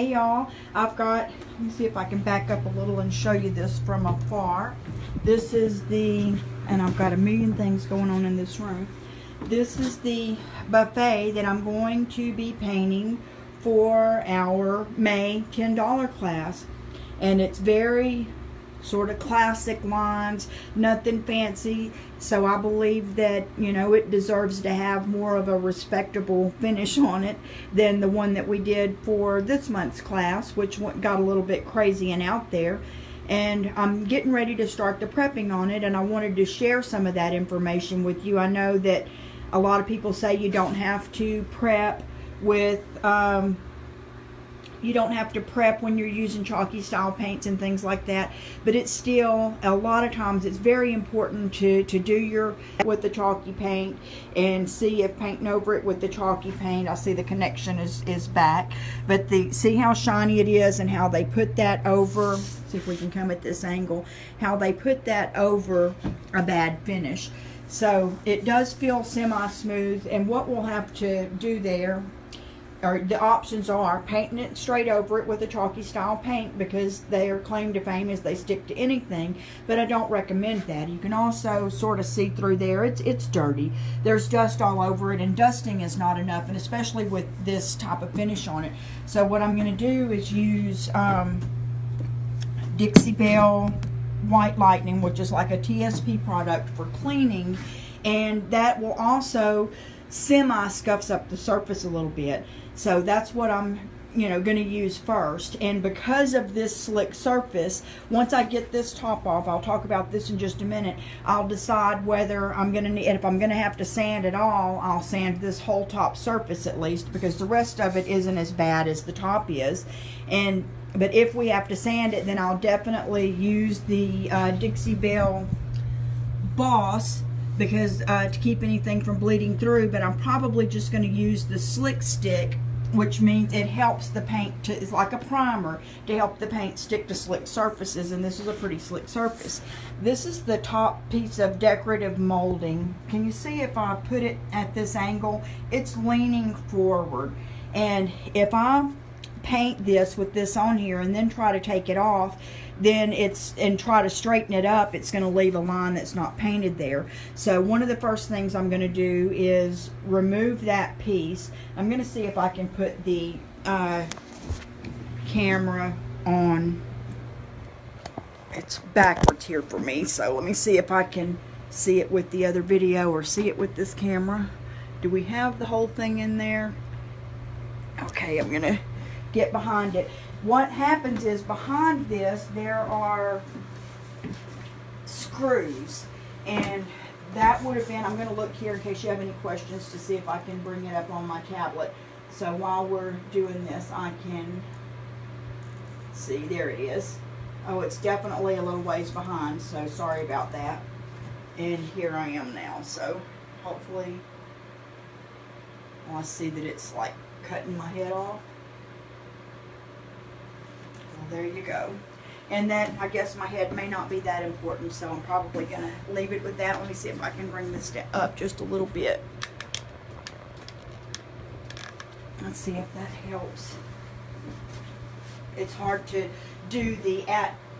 Hey y'all, I've got, let me see if I can back up a little and show you this from afar. This is the, and I've got a million things going on in this room. This is the buffet that I'm going to be painting for our May $10 class. And it's very sort of classic lines, nothing fancy. So I believe that, you know, it deserves to have more of a respectable finish on it than the one that we did for this month's class, which got a little bit crazy and out there. And I'm getting ready to start the prepping on it, and I wanted to share some of that information with you. I know that a lot of people say you don't have to prep with you don't have to prep when you're using chalky style paints and things like that, but it's still, a lot of times it's very important to do your with the chalky paint and see if painting over it with the chalky paint, I see the connection is back, but see how shiny it is and how they put that over, see if we can come at this angle, how they put that over a bad finish. So it does feel semi-smooth, and what we'll have to do there, or the options are painting it straight over it with a chalky style paint, because their claim to fame is they stick to anything, but I don't recommend that. You can also sort of see through there, it's dirty, there's dust all over it, and dusting is not enough, and especially with this type of finish on it. So what I'm going to do is use Dixie Belle White Lightning, which is like a TSP product for cleaning, and that will also scuffs up the surface a little bit. So that's what I'm going to use first. And because of this slick surface, once I get this top off, I'll talk about this in just a minute, I'll decide whether I'm going to need, if I'm going to have to sand it all, I'll sand this whole top surface at least, because the rest of it isn't as bad as the top is. But if we have to sand it, then I'll definitely use the Dixie Belle Boss, because to keep anything from bleeding through. But I'm probably just going to use the slick stick, which means it helps the paint to, it's like a primer to help the paint stick to slick surfaces, and this is a pretty slick surface. This is the top piece of decorative molding. Can you see if I put it at this angle? It's leaning forward, and if I paint this with this on here and then try to take it off, then and try to straighten it up, it's going to leave a line that's not painted there. So one of the first things I'm going to do is remove that piece. I'm going to see if I can put the camera on. It's backwards here for me, so let me see if I can see it with the other video or see it with this camera. Do we have the whole thing in there? Okay, I'm going to get behind it. What happens is, behind this there are screws, and that would have been, I'm going to look here in case you have any questions to see if I can bring it up on my tablet. So while we're doing this, I can see, there it is. Oh, it's definitely a little ways behind, so sorry about that. And here I am now, so hopefully, I see that it's like cutting my head off. There you go. And then I guess my head may not be that important, so I'm probably going to leave it with that. Let me see if I can bring this up just a little bit. Let's see if that helps. It's hard to do the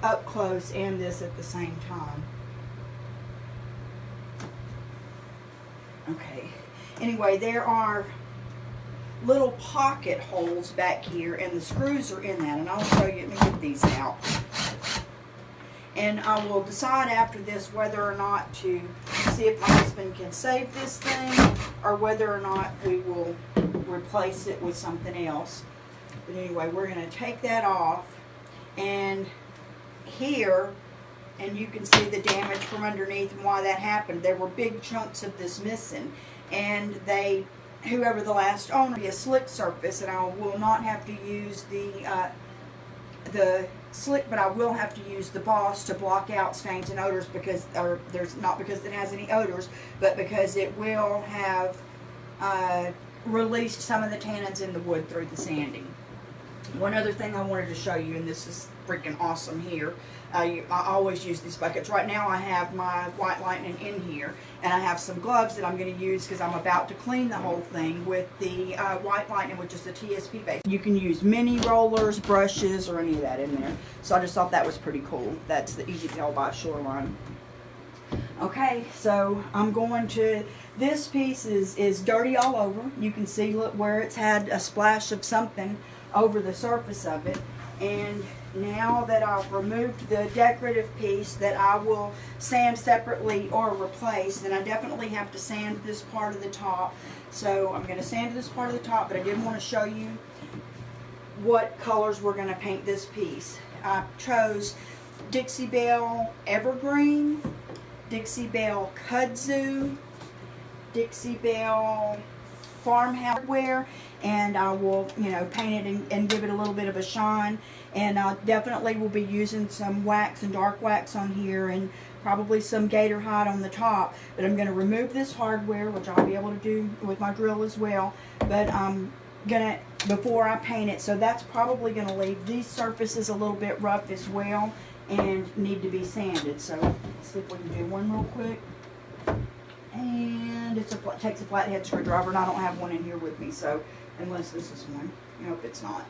up close and this at the same time. Okay. Anyway, there are little pocket holes back here, and the screws are in that, and I'll show you. Let me get these out, and I will decide after this whether or not to see if my husband can save this thing or whether or not we will replace it with something else. But anyway, we're going to take that off, and here, and you can see the damage from underneath and why that happened. There were big chunks of this missing, and whoever the last owner, be a slick surface, and I will not have to use the slick, but I will have to use the Boss to block out stains and odors, because, or there's not because it has any odors, but because it will have released some of the tannins in the wood through the sanding. One other thing I wanted to show you, and this is freaking awesome here. I always use these buckets. Right now I have my White Lightning in here, and I have some gloves that I'm going to use because I'm about to clean the whole thing with the White Lightning, which is the TSP base. You can use mini rollers, brushes, or any of that in there. So I just thought that was pretty cool. That's the Easy Tell by Shoreline. Okay, so I'm going to, this piece is dirty all over. You can see, look, where it's had a splash of something over the surface of it. And now that I've removed the decorative piece that I will sand separately or replace, then I definitely have to sand this part of the top. So I'm going to sand this part of the top, but I did want to show you what colors we're going to paint this piece. I chose Dixie Belle Evergreen, Dixie Belle Kudzu, Dixie Belle Farmhouse Wear, and I will, you know, paint it and give it a little bit of a shine. And I definitely will be using some wax and dark wax on here, and probably some gator hide on the top. But I'm going to remove this hardware, which I'll be able to do with my drill as well. But I'm gonna, before I paint it, so that's probably going to leave these surfaces a little bit rough as well and need to be sanded. So let's see if we can do one real quick. And it takes a flathead screwdriver, and I don't have one in here with me, so unless this is one. Nope, it's not.